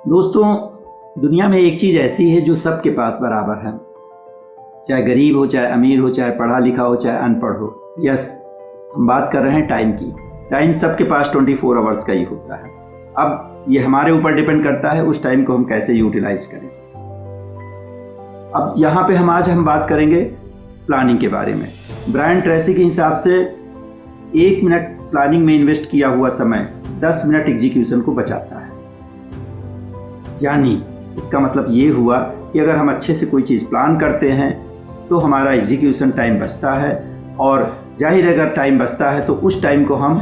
दोस्तों, दुनिया में एक चीज़ ऐसी है जो सबके पास बराबर है, चाहे गरीब हो, चाहे अमीर हो, चाहे पढ़ा लिखा हो, चाहे अनपढ़ हो। यस, हम बात कर रहे हैं टाइम की। टाइम सबके पास 24 आवर्स का ही होता है। अब ये हमारे ऊपर डिपेंड करता है उस टाइम को हम कैसे यूटिलाइज करें। अब यहाँ पे आज हम बात करेंगे प्लानिंग के बारे में। ब्रायन ट्रेसी के हिसाब से 1 मिनट प्लानिंग में इन्वेस्ट किया हुआ समय 10 मिनट एग्जीक्यूशन को बचाता है। यानी इसका मतलब ये हुआ कि अगर हम अच्छे से कोई चीज़ प्लान करते हैं तो हमारा एग्जीक्यूशन टाइम बचता है, और जाहिर अगर टाइम बचता है तो उस टाइम को हम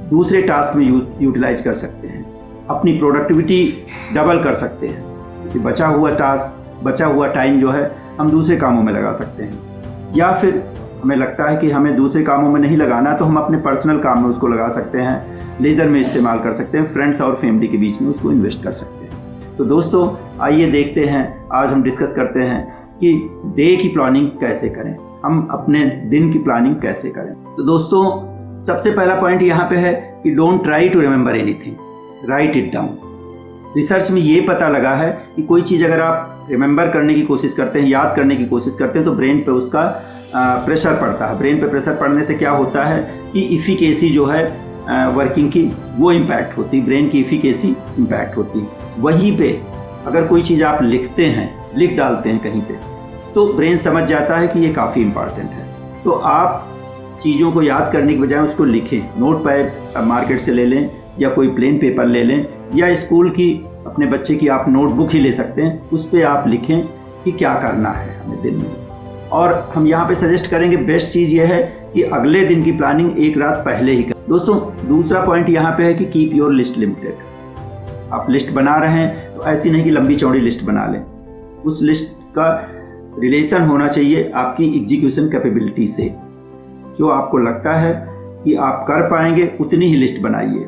दूसरे टास्क में यूटिलाइज कर सकते हैं, अपनी प्रोडक्टिविटी डबल कर सकते हैं, क्योंकि बचा हुआ टाइम जो है हम दूसरे कामों में लगा सकते हैं। या फिर हमें लगता है कि हमें दूसरे कामों में नहीं लगाना तो हम अपने पर्सनल काम में उसको लगा सकते हैं, लेज़र में इस्तेमाल कर सकते हैं, फ्रेंड्स और फैमिली के बीच में उसको इन्वेस्ट कर सकते हैं। तो दोस्तों, आइए देखते हैं, आज हम डिस्कस करते हैं कि डे की प्लानिंग कैसे करें, हम अपने दिन की प्लानिंग कैसे करें। तो दोस्तों, सबसे पहला पॉइंट यहाँ पे है कि don't try to remember anything, write it down. Research में ये पता लगा है कि कोई चीज़ अगर आप रिमेंबर करने की कोशिश करते हैं, याद करने की कोशिश करते हैं, तो ब्रेन पे उसका प्रेशर पड़ता है। ब्रेन पे प्रेशर पड़ने से क्या होता है कि इफ़िकेसी जो है वर्किंग की वो इम्पैक्ट होती है, ब्रेन की इफ़िकेसी इम्पैक्ट होती है। वहीं पे अगर कोई चीज़ आप लिख डालते हैं कहीं पे, तो ब्रेन समझ जाता है कि ये काफ़ी इम्पॉर्टेंट है। तो आप चीज़ों को याद करने के बजाय उसको लिखें। नोट पैड मार्केट से ले लें, या कोई प्लेन पेपर ले लें, या स्कूल की अपने बच्चे की आप नोटबुक ही ले सकते हैं, उस पर आप लिखें कि क्या करना है हमें दिन में। और हम यहाँ पे सजेस्ट करेंगे, बेस्ट चीज़ ये है कि अगले दिन की प्लानिंग एक रात पहले ही करें। दोस्तों, दूसरा पॉइंट यहाँ पे है कि कीप योर लिस्ट लिमिटेड। आप लिस्ट बना रहे हैं तो ऐसी नहीं कि लंबी चौड़ी लिस्ट बना लें, उस लिस्ट का रिलेशन होना चाहिए आपकी एग्जीक्यूशन कैपेबिलिटी से। जो आपको लगता है कि आप कर पाएंगे उतनी ही लिस्ट बनाइए,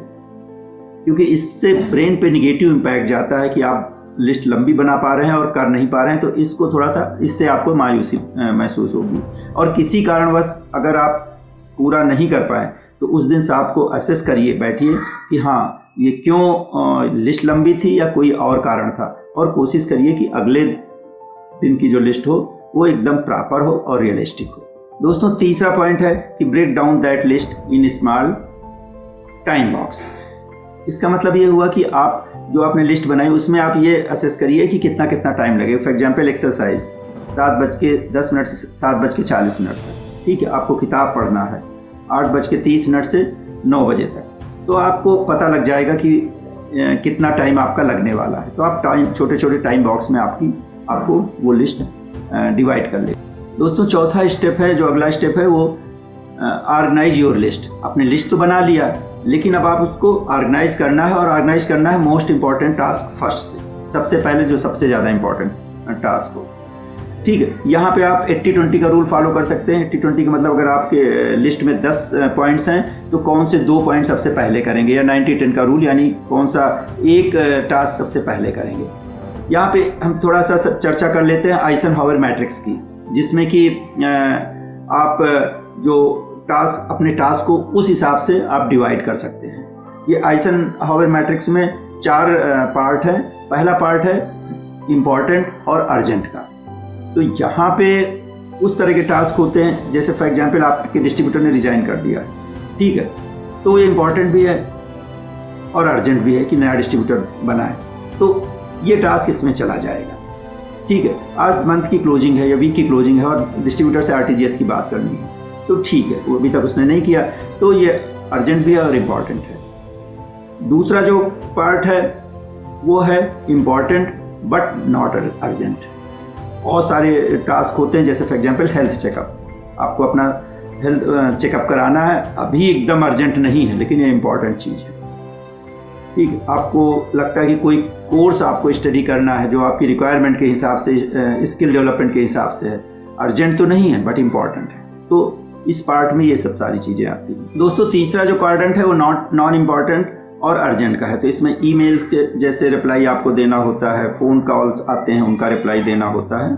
क्योंकि इससे ब्रेन पे निगेटिव इम्पैक्ट जाता है कि आप लिस्ट लंबी बना पा रहे हैं और कर नहीं पा रहे हैं, तो इसको थोड़ा सा, इससे आपको मायूसी महसूस होगी। और किसी कारणवश अगर आप पूरा नहीं कर पाए तो उस दिन से आपको असेस करिए, बैठिए कि हाँ, ये क्यों लिस्ट लंबी थी या कोई और कारण था, और कोशिश करिए कि अगले दिन की जो लिस्ट हो वो एकदम प्रॉपर हो और रियलिस्टिक हो। दोस्तों, तीसरा पॉइंट है कि break down that list in small time box. इसका मतलब ये हुआ कि आप जो आपने लिस्ट बनाई उसमें आप ये असेस करिए कि कितना टाइम लगेगा। फॉर एग्जांपल, एक्सरसाइज 7:10 से 7:40 तक, ठीक है। आपको किताब पढ़ना है 8:30 से 9 बजे तक, तो आपको पता लग जाएगा कि कितना टाइम आपका लगने वाला है। तो आप छोटे टाइम बॉक्स में आपको वो लिस्ट डिवाइड कर ले। दोस्तों, चौथा स्टेप है, जो अगला स्टेप है, वो ऑर्गेनाइज योर लिस्ट। आपने लिस्ट तो बना लिया, लेकिन अब आप उसको ऑर्गेनाइज करना है, और ऑर्गेनाइज करना है मोस्ट इम्पॉर्टेंट टास्क फर्स्ट से, सबसे पहले जो सबसे ज़्यादा इम्पॉर्टेंट टास्क हो, ठीक है। यहाँ पे आप 80-20 का रूल फॉलो कर सकते हैं। 80-20 का मतलब अगर आपके लिस्ट में 10 पॉइंट्स हैं तो कौन से 2 पॉइंट सबसे पहले करेंगे, या 90-10 का रूल, यानी कौन सा एक टास्क सबसे पहले करेंगे। यहाँ पे हम थोड़ा सा चर्चा कर लेते हैं आइजनहावर मैट्रिक्स की, जिसमें कि आप जो अपने टास्क को उस हिसाब से आप डिवाइड कर सकते हैं। ये आइजनहावर मैट्रिक्स में 4 पार्ट है। पहला पार्ट है इम्पॉर्टेंट और अर्जेंट का। तो यहाँ पे उस तरह के टास्क होते हैं, जैसे फॉर एग्जांपल आपके डिस्ट्रीब्यूटर ने रिजाइन कर दिया, ठीक है, तो ये इम्पॉर्टेंट भी है और अर्जेंट भी है कि नया डिस्ट्रीब्यूटर बना है, तो ये टास्क इसमें चला जाएगा, ठीक है। आज मंथ की क्लोजिंग है या वीक की क्लोजिंग है और डिस्ट्रीब्यूटर से RTGS की बात करनी है, तो ठीक है, वो अभी तक उसने नहीं किया, तो ये अर्जेंट भी है और इम्पॉर्टेंट है। दूसरा जो पार्ट है वो है इम्पॉर्टेंट बट नॉट अर्जेंट। बहुत सारे टास्क होते हैं, जैसे फॉर एग्जांपल हेल्थ चेकअप। आपको अपना हेल्थ चेकअप कराना है, अभी एकदम अर्जेंट नहीं है, लेकिन ये इम्पॉर्टेंट चीज़ है, ठीक है। आपको लगता है कि कोई कोर्स आपको स्टडी करना है जो आपकी रिक्वायरमेंट के हिसाब से, स्किल डेवलपमेंट के हिसाब से है, अर्जेंट तो नहीं है बट इम्पॉर्टेंट है, तो इस पार्ट में ये सब सारी चीज़ें आती हैं। दोस्तों, तीसरा जो क्वाड्रेंट है वो नॉन इम्पॉर्टेंट और अर्जेंट का है। तो इसमें ईमेल के जैसे रिप्लाई आपको देना होता है, फ़ोन कॉल्स आते हैं उनका रिप्लाई देना होता है,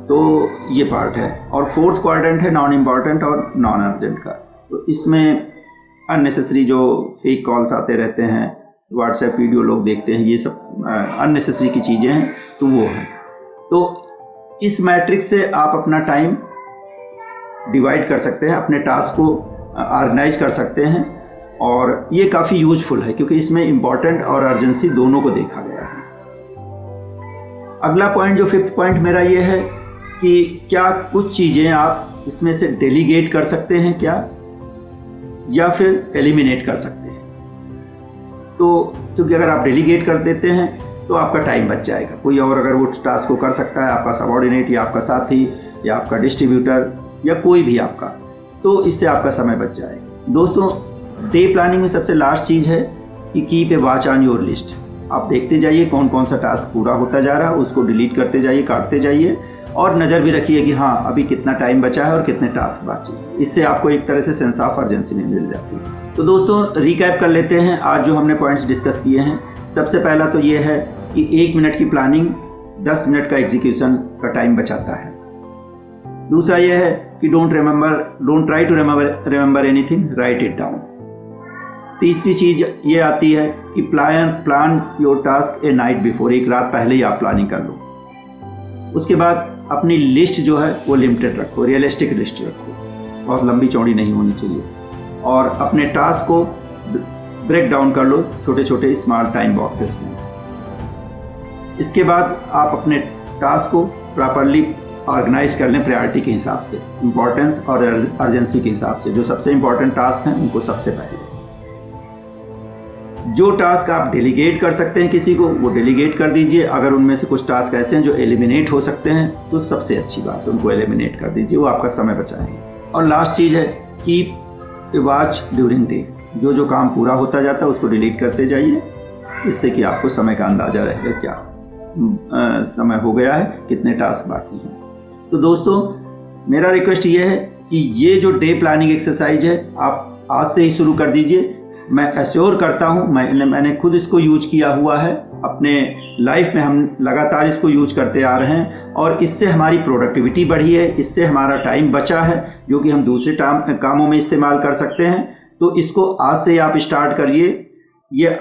तो ये पार्ट है। और फोर्थ क्वाड्रेंट है नॉन इम्पॉर्टेंट और नॉन अर्जेंट का। तो इसमें अननेसेसरी जो फेक कॉल्स आते रहते हैं व्हाट्सएप वीडियो लोग देखते हैं, ये सब अननेसेसरी की चीज़ें हैं, तो वो है। तो इस मैट्रिक्स से आप अपना टाइम डिवाइड कर सकते हैं, अपने टास्क को ऑर्गेनाइज कर सकते हैं, और ये काफ़ी यूजफुल है क्योंकि इसमें इम्पॉर्टेंट और अर्जेंसी दोनों को देखा गया है। अगला पॉइंट, जो 5th पॉइंट मेरा ये है कि क्या कुछ चीज़ें आप इसमें से डेलीगेट कर सकते हैं क्या, या फिर एलिमिनेट कर सकते हैं। तो क्योंकि अगर आप डेलीगेट कर देते हैं तो आपका टाइम बच जाएगा, कोई और अगर वो टास्क को कर सकता है, आपका सबऑर्डिनेट या आपका साथी या आपका डिस्ट्रीब्यूटर या कोई भी आपका, तो इससे आपका समय बच जाएगा। दोस्तों, डे प्लानिंग में सबसे लास्ट चीज़ है कि keep a watch on your list. आप देखते जाइए कौन कौन सा टास्क पूरा होता जा रहा है, उसको डिलीट करते जाइए, काटते जाइए, और नज़र भी रखिए कि हाँ अभी कितना टाइम बचा है और कितने टास्क बाकी हैं। इससे आपको एक तरह से सेंस ऑफ अर्जेंसी में मिल जाती है। तो दोस्तों, रिकैप कर लेते हैं आज जो हमने पॉइंट्स डिस्कस किए हैं। सबसे पहला तो ये है कि 1 मिनट की प्लानिंग 10 मिनट का एग्जीक्यूशन का टाइम बचाता है। दूसरा यह है कि don't try to remember anything, write it down. तीसरी चीज़ ये आती है कि plan your task a night before, एक रात पहले ही आप प्लानिंग कर लो। उसके बाद अपनी लिस्ट जो है वो लिमिटेड रखो, रियलिस्टिक लिस्ट रखो, बहुत लंबी चौड़ी नहीं होनी चाहिए, और अपने टास्क को ब्रेक डाउन कर लो छोटे छोटे स्मॉल टाइम बॉक्सेस में। इसके बाद आप अपने टास्क को प्रॉपरली ऑर्गेनाइज कर लें प्रायोरिटी के हिसाब से, इम्पोर्टेंस और अर्जेंसी के हिसाब से। जो सबसे इम्पोर्टेंट टास्क हैं उनको सबसे पहले। जो टास्क आप डेलीगेट कर सकते हैं किसी को, वो डेलीगेट कर दीजिए। अगर उनमें से कुछ टास्क ऐसे हैं जो एलिमिनेट हो सकते हैं तो सबसे अच्छी बात है, उनको एलिमिनेट कर दीजिए, वो आपका समय बचाएंगे। और लास्ट चीज़ है keep a watch during day, जो जो काम पूरा होता जाता है उसको डिलीट करते जाइए, इससे कि आपको समय का अंदाज़ा रहेगा क्या समय हो गया है, कितने टास्क बाकी हैं। तो दोस्तों, मेरा रिक्वेस्ट ये है कि ये जो डे प्लानिंग एक्सरसाइज है आप आज से ही शुरू कर दीजिए। मैं एश्योर करता हूँ, मैंने खुद इसको यूज किया हुआ है अपने लाइफ में, हम लगातार इसको यूज करते आ रहे हैं, और इससे हमारी प्रोडक्टिविटी बढ़ी है, इससे हमारा टाइम बचा है जो कि हम दूसरे कामों में इस्तेमाल कर सकते हैं। तो इसको आज से आप स्टार्ट करिए। ये